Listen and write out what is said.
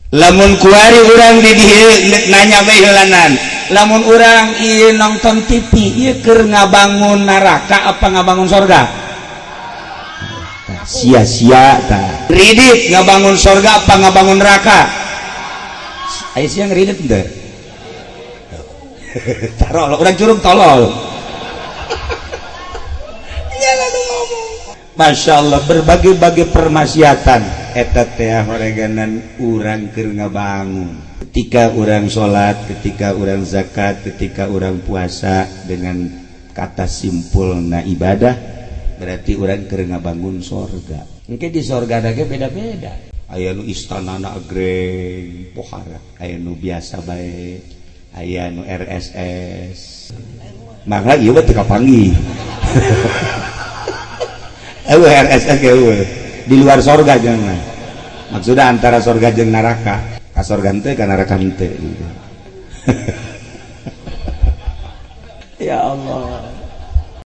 lamun kuari urang di nanya behelanan lamun urang ieu nonton TV ieu keur ngabangun neraka apa ngabangun surga sia-sia tah ridit ngabangun surga apa ngabangun neraka aya sia ngridit teu tarol urang curug tolol Masya Allah berbagai-bagai permaksiatan eta teh horeganan urang keur ngabangun ketika urang sholat, ketika urang zakat, ketika urang puasa dengan kata simpulna ibadah berarti urang keur ngabangun sorga engke di sorga ge beda-beda aya nu istanana agreng pohara aya nu biasa bae aya nu RSS maka ieu teh kapanggih RSS di luar sorga jangan maksudnya antara sorga jeung neraka ka sorga teh ka neraka teh gitu. Ya Allah